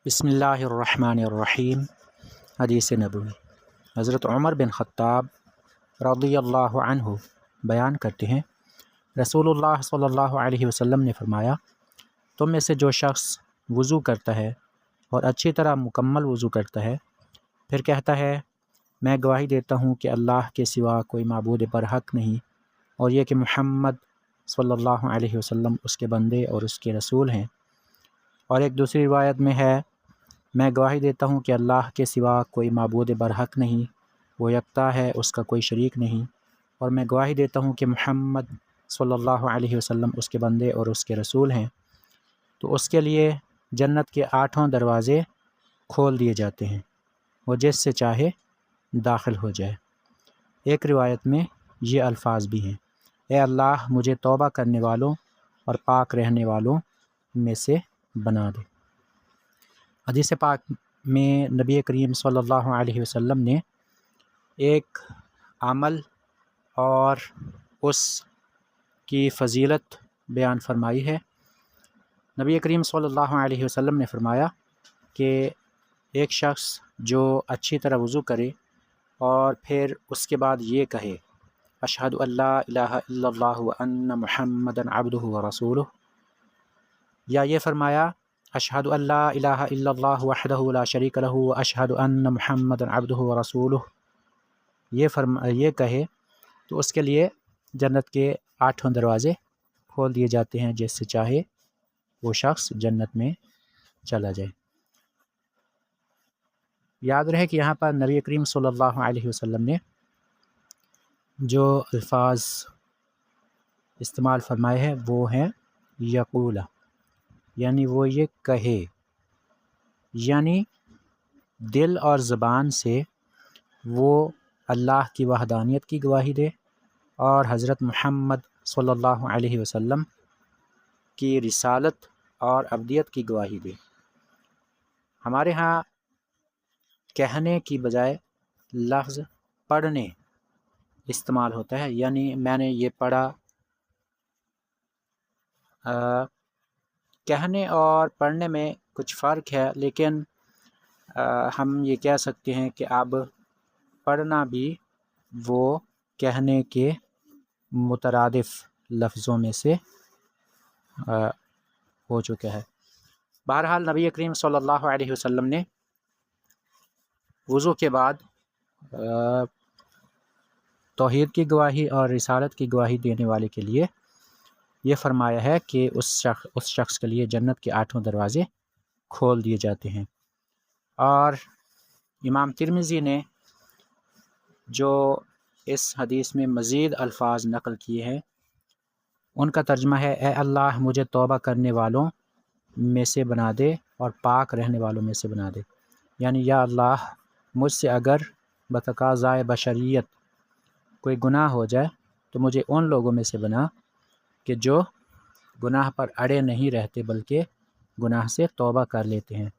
بسم اللہ الرحمن الرحیم۔ حدیث نبوی۔ حضرت عمر بن خطاب رضی اللہ عنہ بیان کرتے ہیں، رسول اللہ صلی اللہ علیہ وسلم نے فرمایا، تم میں سے جو شخص وضو کرتا ہے اور اچھی طرح مکمل وضو کرتا ہے، پھر کہتا ہے میں گواہی دیتا ہوں کہ اللہ کے سوا کوئی معبود برحق نہیں، اور یہ کہ محمد صلی اللہ علیہ وسلم اس کے بندے اور اس کے رسول ہیں، اور ایک دوسری روایت میں ہے میں گواہی دیتا ہوں کہ اللہ کے سوا کوئی معبود برحق نہیں، وہ یکتا ہے، اس کا کوئی شریک نہیں، اور میں گواہی دیتا ہوں کہ محمد صلی اللہ علیہ وسلم اس کے بندے اور اس کے رسول ہیں، تو اس کے لیے جنت کے 8 دروازے کھول دیے جاتے ہیں، وہ جس سے چاہے داخل ہو جائے۔ ایک روایت میں یہ الفاظ بھی ہیں، اے اللہ مجھے توبہ کرنے والوں اور پاک رہنے والوں میں سے بنا دے۔ حدیث پاک میں نبی کریم صلی اللہ علیہ وسلم نے ایک عمل اور اس کی فضیلت بیان فرمائی ہے۔ نبی کریم صلی اللہ علیہ وسلم نے فرمایا کہ ایک شخص جو اچھی طرح وضو کرے اور پھر اس کے بعد یہ کہے اشہد ان لا الہ الا اللہ وان محمدا عبدہ ورسولہ، یا یہ فرمایا اشہد ان لا الہ الا اللہ وحدہ لا شریک لہ واشہد ان محمدا عبدہ ورسولہ، یہ کہے تو اس کے لیے جنت کے 8 دروازے کھول دیے جاتے ہیں، جس سے چاہے وہ شخص جنت میں چلا جائے۔ یاد رہے کہ یہاں پر نبی کریم صلی اللہ علیہ وسلم نے جو الفاظ استعمال فرمائے ہیں وہ ہیں یقول، یعنی وہ یہ کہے، یعنی دل اور زبان سے وہ اللہ کی وحدانیت کی گواہی دے اور حضرت محمد صلی اللہ علیہ وسلم کی رسالت اور عبدیت کی گواہی دے۔ ہمارے ہاں کہنے کی بجائے لفظ پڑھنے استعمال ہوتا ہے، یعنی میں نے یہ پڑھا۔ کہنے اور پڑھنے میں کچھ فرق ہے، لیکن ہم یہ کہہ سکتے ہیں کہ اب پڑھنا بھی وہ کہنے کے مترادف لفظوں میں سے ہو چکا ہے۔ بہرحال نبی کریم صلی اللہ علیہ وسلم نے وضو کے بعد توحید کی گواہی اور رسالت کی گواہی دینے والے کے لیے یہ فرمایا ہے کہ اس شخص کے لیے جنت کے 8 دروازے کھول دیے جاتے ہیں۔ اور امام ترمذی نے جو اس حدیث میں مزید الفاظ نقل کیے ہیں ان کا ترجمہ ہے، اے اللہ مجھے توبہ کرنے والوں میں سے بنا دے اور پاک رہنے والوں میں سے بنا دے، یعنی یا اللہ مجھ سے اگر بتقاضائے بشریت کوئی گناہ ہو جائے تو مجھے ان لوگوں میں سے بنا کہ جو گناہ پر اڑے نہیں رہتے بلکہ گناہ سے توبہ کر لیتے ہیں،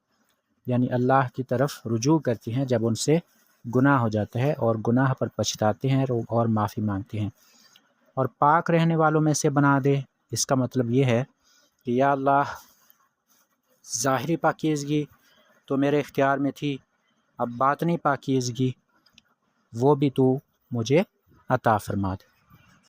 یعنی اللہ کی طرف رجوع کرتے ہیں جب ان سے گناہ ہو جاتا ہے اور گناہ پر پچھتاتے ہیں اور معافی مانگتے ہیں۔ اور پاک رہنے والوں میں سے بنا دے، اس کا مطلب یہ ہے کہ یا اللہ ظاہری پاکیزگی تو میرے اختیار میں تھی، اب باطنی پاکیزگی وہ بھی تو مجھے عطا فرما دے۔